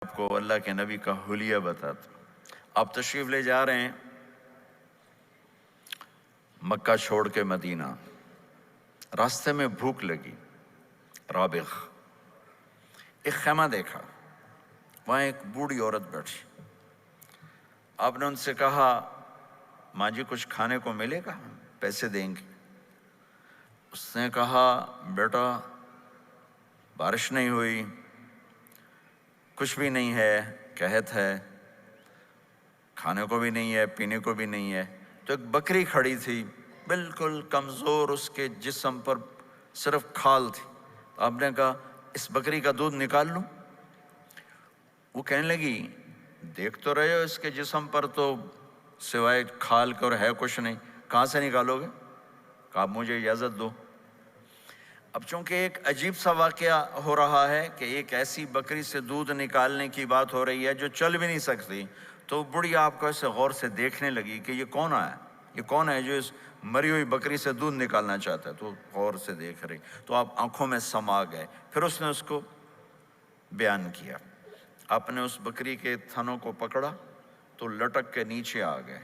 آپ کو اللہ کے نبی کا حلیہ بتاتا ہوں۔ آپ تشریف لے جا رہے ہیں مکہ چھوڑ کے مدینہ، راستے میں بھوک لگی، رابغ ایک خیمہ دیکھا، وہاں ایک بوڑھی عورت بیٹھی۔ آپ نے ان سے کہا ماں جی کچھ کھانے کو ملے گا، پیسے دیں گے؟ اس نے کہا بیٹا بارش نہیں ہوئی، کچھ بھی نہیں ہے، قحط ہے، کھانے کو بھی نہیں ہے، پینے کو بھی نہیں ہے۔ تو ایک بکری کھڑی تھی، بالکل کمزور، اس کے جسم پر صرف کھال تھی۔ آپ نے کہا اس بکری کا دودھ نکال لوں؟ وہ کہنے لگی دیکھ تو رہے ہو اس کے جسم پر تو سوائے کھال کے اور ہے کچھ نہیں، کہاں سے نکالو گے؟ کہا مجھے اجازت دو۔ اب چونکہ ایک عجیب سا واقعہ ہو رہا ہے کہ ایک ایسی بکری سے دودھ نکالنے کی بات ہو رہی ہے جو چل بھی نہیں سکتی، تو بڑھی آپ کو ایسے غور سے دیکھنے لگی کہ یہ کون ہے، یہ کون ہے جو اس مری ہوئی بکری سے دودھ نکالنا چاہتا ہے؟ تو غور سے دیکھ رہی، تو آپ آنکھوں میں سما گئے۔ پھر اس نے اس کو بیان کیا۔ آپ نے اس بکری کے تھنوں کو پکڑا تو لٹک کے نیچے آ گئے،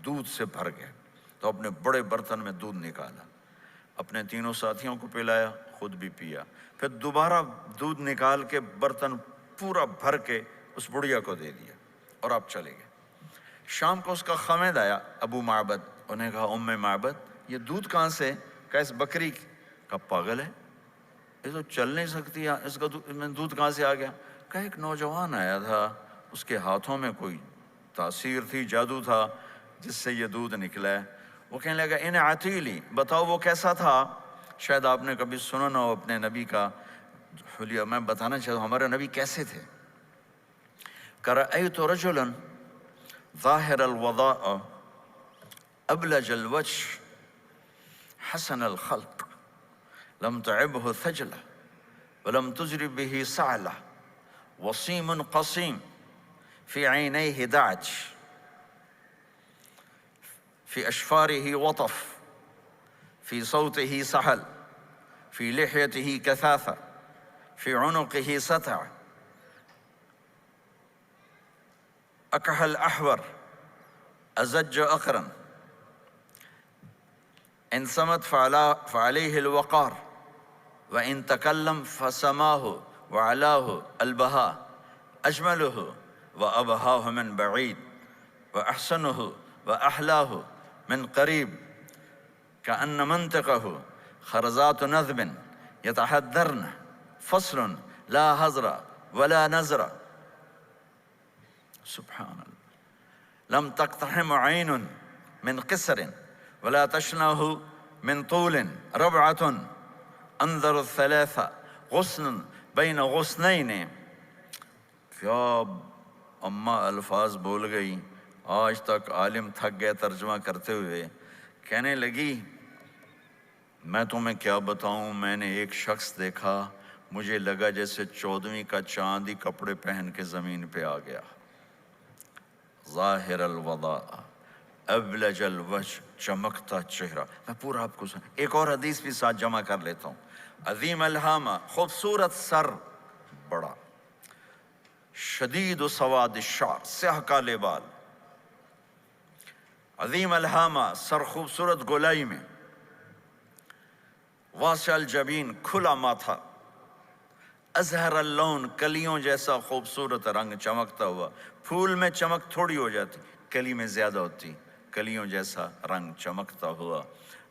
دودھ سے بھر گئے۔ تو اپنے بڑے برتن میں دودھ نکالا، اپنے تینوں ساتھیوں کو پلایا، خود بھی پیا، پھر دوبارہ دودھ نکال کے برتن پورا بھر کے اس بڑھیا کو دے دیا، اور آپ چلے گئے۔ شام کو اس کا خامد آیا ابو معبد، انہیں کہا ام معبد یہ دودھ کہاں سے؟ کہا اس بکری کی۔ کہا پاگل ہے، یہ تو چل نہیں سکتی، اس کا دودھ کہاں سے آ گیا؟ کہا ایک نوجوان آیا تھا، اس کے ہاتھوں میں کوئی تاثیر تھی، جادو تھا، جس سے یہ دودھ نکلا ہے۔ وہ کہنے لگا ان عتیلی، بتاؤ وہ کیسا تھا؟ شاید آپ نے کبھی سنا نہ ہو اپنے نبی کا حلیہ، میں بتانا چاہتا ہوں ہمارے نبی کیسے تھے۔ رأیت رجلا ظاہر الوضاء ابلج الوجه حسن الخلق لم تعبه ثجلة ولم تجرب به سعلة وصيم قصيم في عينيه دعج في أشفاره وطف في صوته سحل في لحيته كثافة في عنقه ستع أكحل أحور أزج أقرن إن صمت فعليه الوقار وإن تكلم فسماه وعلاه البهاء أجمله وأبهاه من بعيد وأحسنه وأحلاه من قريب كأن منطقه خرزات نذب يتحدرن فصل لا هزر ولا نزر سبحان الله لم تقتحم عين من قصر ولا تشنه من طول ربعة انظر الثلاثة غصن بين غصنين۔ کیا اماں الفاظ بول گئی، آج تک عالم تھک گئے ترجمہ کرتے ہوئے۔ کہنے لگی میں تمہیں کیا بتاؤں، میں نے ایک شخص دیکھا، مجھے لگا جیسے 14ویں کا چاند ہی کپڑے پہن کے زمین پہ آ گیا۔ ظاہر الوضاء ابلج الوجه، چمکتا چہرہ۔ میں پورا آپ کو ایک اور حدیث بھی ساتھ جمع کر لیتا ہوں۔ عظیم الہامہ، خوبصورت سر، بڑا، شدید سواد الشعر، سیاہ کالے بال، عظیم الہامہ، سر خوبصورت گولائی میں، واسع الجبین، کھلا ماتھا، ازہر اللون، کلیوں جیسا خوبصورت رنگ چمکتا ہوا۔ پھول میں چمک تھوڑی ہو جاتی، کلی میں زیادہ ہوتی، کلیوں جیسا رنگ چمکتا ہوا۔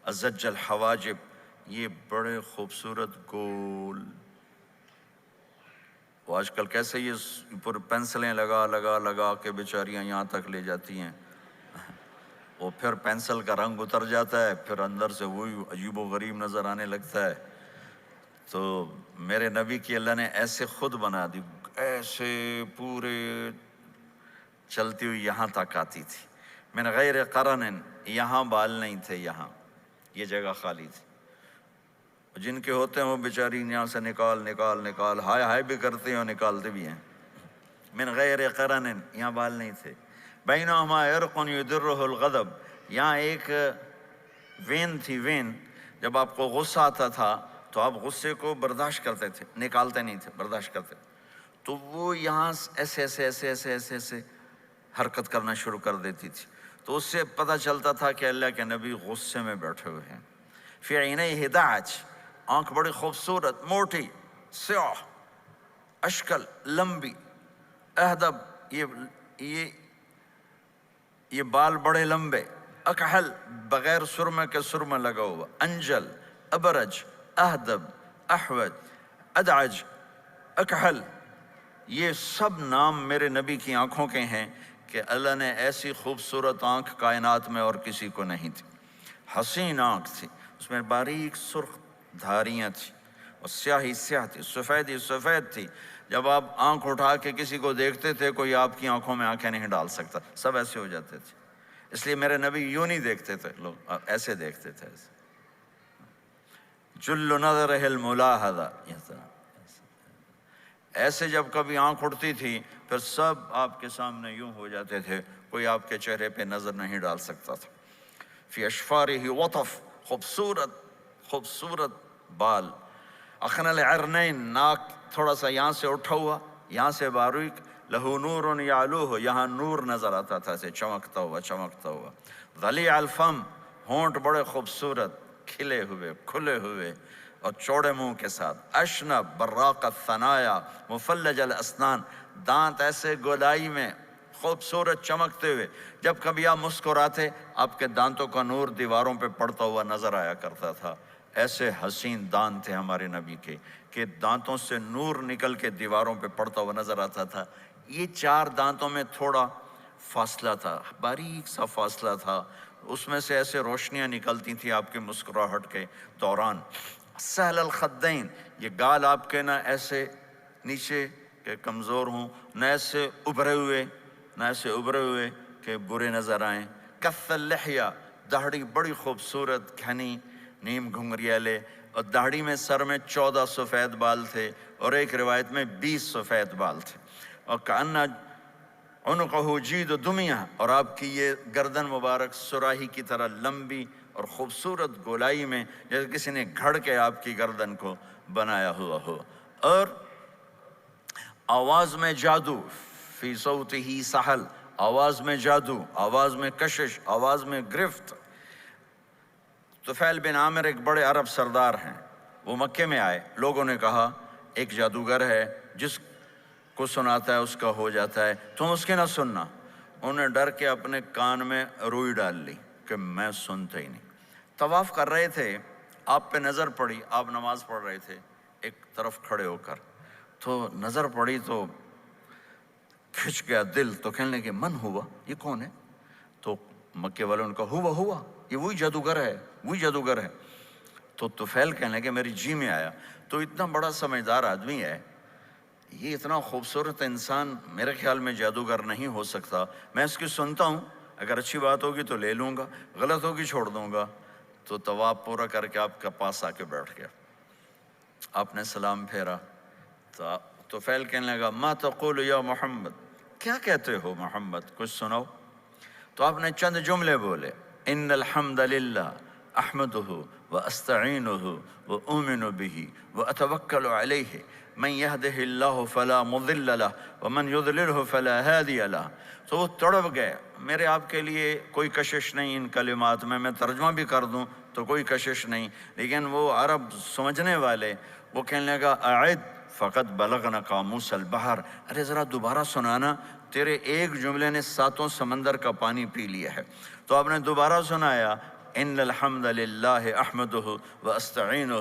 ازج الحواجب، یہ بڑے خوبصورت گول، وہ آج کل کیسے یہ پر پینسلیں لگا لگا لگا کے بیچاریاں یہاں تک لے جاتی ہیں، وہ پھر پینسل کا رنگ اتر جاتا ہے، پھر اندر سے وہی عجیب و غریب نظر آنے لگتا ہے۔ تو میرے نبی کی اللہ نے ایسے خود بنا دی، ایسے پورے چلتی ہوئی یہاں تک آتی تھی۔ من غیر قرن، یہاں بال نہیں تھے، یہاں یہ جگہ خالی تھی۔ جن کے ہوتے ہیں وہ بیچاری یہاں سے نکال نکال نکال، ہائے ہائے بھی کرتے ہیں اور نکالتے بھی ہیں۔ من غیر قرن، یہاں بال نہیں تھے۔ بینہما عرق یدرہ الغضب، یہاں ایک وین تھی، وین، جب آپ کو غصہ آتا تھا تو آپ غصے کو برداشت کرتے تھے، نکالتے نہیں تھے، برداشت کرتے تھے۔ تو وہ یہاں ایسے ایسے ایسے ایسے ایسے ایسے حرکت کرنا شروع کر دیتی تھی، تو اس سے پتہ چلتا تھا کہ اللہ کے نبی غصے میں بیٹھے ہوئے ہیں۔ فی عینیہ دعج، آنکھ بڑی خوبصورت، موٹی، سیاہ، اشکل، لمبی، اہدب، یہ بال بڑے لمبے، اکحل، بغیر سرمے کے سرمہ لگا ہوا، انجل، ابرج، اہدب، احوج، ادعج، اکحل، یہ سب نام میرے نبی کی آنکھوں کے ہیں کہ اللہ نے ایسی خوبصورت آنکھ کائنات میں اور کسی کو نہیں تھی۔ حسین آنکھ تھی، اس میں باریک سرخ دھاریاں تھیں، اور سیاہی سیاہ تھی، سفیدی سفید تھی۔ جب آپ آنکھ اٹھا کے کسی کو دیکھتے تھے، کوئی آپ کی آنکھوں میں آنکھیں نہیں ڈال سکتا، سب ایسے ہو جاتے تھے۔ اس لیے میرے نبی یوں نہیں دیکھتے تھے، لوگ ایسے دیکھتے تھے، ایسے۔ جل نظرہ الملاحظہ، ایسے جب کبھی آنکھ اٹھتی تھی پھر سب آپ کے سامنے یوں ہو جاتے تھے، کوئی آپ کے چہرے پہ نظر نہیں ڈال سکتا تھا۔ فی اشفارہ وطف، خوبصورت خوبصورت بال، اخن العرنین، ناک تھوڑا سا یہاں سے اٹھا ہوا، یہاں سے باریک، لہو نور یعلوہ، یہاں نور نظر آتا تھا ایسے چمکتا ہوا چمکتا ہوا۔ ضلیع الفم، ہونٹ بڑے خوبصورت، کھلے ہوئے کھلے ہوئے اور چوڑے منہ کے ساتھ۔ اشنب براق الثنایا مفلج الاسنان، دانت ایسے گولائی میں خوبصورت چمکتے ہوئے، جب کبھی آپ مسکراتے آپ کے دانتوں کا نور دیواروں پہ پڑتا ہوا نظر آیا کرتا تھا۔ ایسے حسین دانت تھے ہمارے نبی کے کہ دانتوں سے نور نکل کے دیواروں پہ پڑتا ہوا نظر آتا تھا۔ یہ چار دانتوں میں تھوڑا فاصلہ تھا، باریک سا فاصلہ تھا، اس میں سے ایسے روشنیاں نکلتی تھیں آپ کے مسکراہٹ کے دوران۔ سہل الخدین، یہ گال آپ کے نہ ایسے نیچے کہ کمزور ہوں، نہ ایسے ابھرے ہوئے کہ برے نظر آئیں۔ کث اللحیہ، داڑھی بڑی خوبصورت گھنی نیم گھنگریالے، اور داڑھی میں سر میں 14 سفید بال تھے، اور ایک روایت میں 20 سفید بال تھے۔ اور کأن عنقہ جید دمیہ، اور آپ کی یہ گردن مبارک سراہی کی طرح لمبی اور خوبصورت گولائی میں، جیسے کسی نے گھڑ کے آپ کی گردن کو بنایا ہوا ہو۔ اور آواز میں جادو، فی صوتہ سحل، آواز میں جادو، آواز میں کشش، آواز میں گرفت۔ طفیل بن عامر ایک بڑے عرب سردار ہیں، وہ مکے میں آئے، لوگوں نے کہا ایک جادوگر ہے جس کو سناتا ہے اس کا ہو جاتا ہے، تم اس کے نہ سننا۔ انہوں نے ڈر کے اپنے کان میں روئی ڈال لی کہ میں سنتا ہی نہیں۔ طواف کر رہے تھے، آپ پہ نظر پڑی، آپ نماز پڑھ رہے تھے ایک طرف کھڑے ہو کر، تو نظر پڑی تو کھچ گیا دل، تو کہنے لگے من ہوا، یہ کون ہے؟ تو مکے والوں نے کہا ہوا یہ وہی جادوگر ہے۔ تو طفیل کہنے لگے میری جی میں آیا، تو اتنا بڑا سمجھدار آدمی ہے، یہ اتنا خوبصورت انسان میرے خیال میں جادوگر نہیں ہو سکتا، میں اس کی سنتا ہوں، اگر اچھی بات ہوگی تو لے لوں گا، غلط ہوگی چھوڑ دوں گا۔ تو طواف پورا کر کے آپ کے پاس آ کے بیٹھ گیا، آپ نے سلام پھیرا، تو طفیل کہنے لگا ما تقول یا محمد، کیا کہتے ہو محمد، کچھ سناؤ۔ تو آپ نے چند جملے بولے، ان الحمد للہ احمدہ واستعینہ واؤمن بہ واتوکل علیہ من یہدہ اللہ فلا مضل لہ ومن یضللہ فلا ہادی لہ۔ تو وہ تڑپ گئے، میرے آپ کے لیے کوئی کشش نہیں ان کلمات میں ترجمہ بھی کر دوں تو کوئی کشش نہیں، لیکن وہ عرب سمجھنے والے، وہ کہنے لگا اعد فقط بلغنا قاموس البحر، ارے ذرا دوبارہ سنانا، تیرے ایک جملے نے 7 سمندر کا پانی پی لیا ہے۔ تو آپ نے دوبارہ سنایا، ان الحمد للہ احمدہ واستعینہ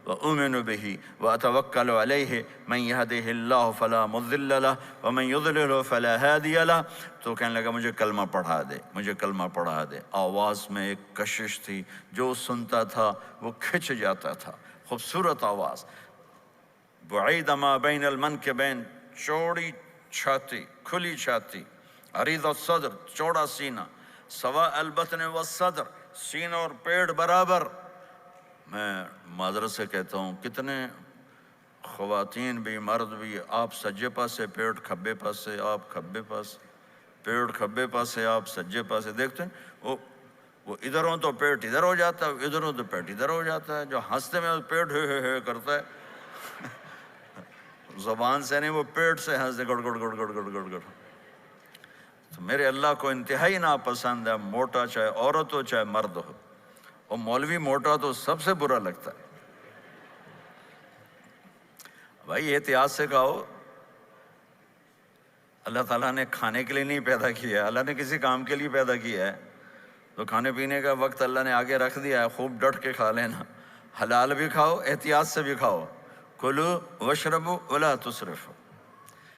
واؤمن بہ واتوکل علیہ من یہدہ اللہ فلا مضل لہ ومن یضللہ فلا ہادی لہ۔ تو کہنے لگا مجھے کلمہ پڑھا دے۔ آواز میں ایک کشش تھی، جو سنتا تھا وہ کھچ جاتا تھا، خوبصورت آواز۔ بعید ما بین المنکبین، چوڑی چھاتی، کھلی چھاتی، عریض الصدر، چوڑا سینہ، سواء البطن والصدر، سینہ اور پیٹ برابر۔ میں معذرت سے کہتا ہوں، کتنے خواتین بھی مرد بھی، آپ سجے پاسے پیٹ کھبے پاسے، آپ کھبے پاس پیٹ کھبے پاسے، آپ سجے پاسے، دیکھتے ہیں وہ ادھر ہوں تو پیٹ ادھر ہو جاتا ہے، ادھر ہوں تو پیٹ ادھر ہو جاتا ہے، جو ہنستے میں پیٹ ہے کرتا ہے۔ زبان سے نہیں، وہ پیٹ سے ہنستے گڑ گڑ گڑ گڑ گڑ گڑ گڑ۔ تو میرے اللہ کو انتہائی ناپسند ہے، موٹا چاہے عورت ہو چاہے مرد ہو، اور مولوی موٹا تو سب سے برا لگتا ہے۔ بھائی احتیاط سے کھاؤ، اللہ تعالیٰ نے کھانے کے لیے نہیں پیدا کیا ہے، اللہ نے کسی کام کے لیے پیدا کیا ہے، تو کھانے پینے کا وقت اللہ نے آگے رکھ دیا ہے، خوب ڈٹ کے کھا لینا، حلال بھی کھاؤ، احتیاط سے بھی کھاؤ، کلو واشربوا ولا تسرفوا۔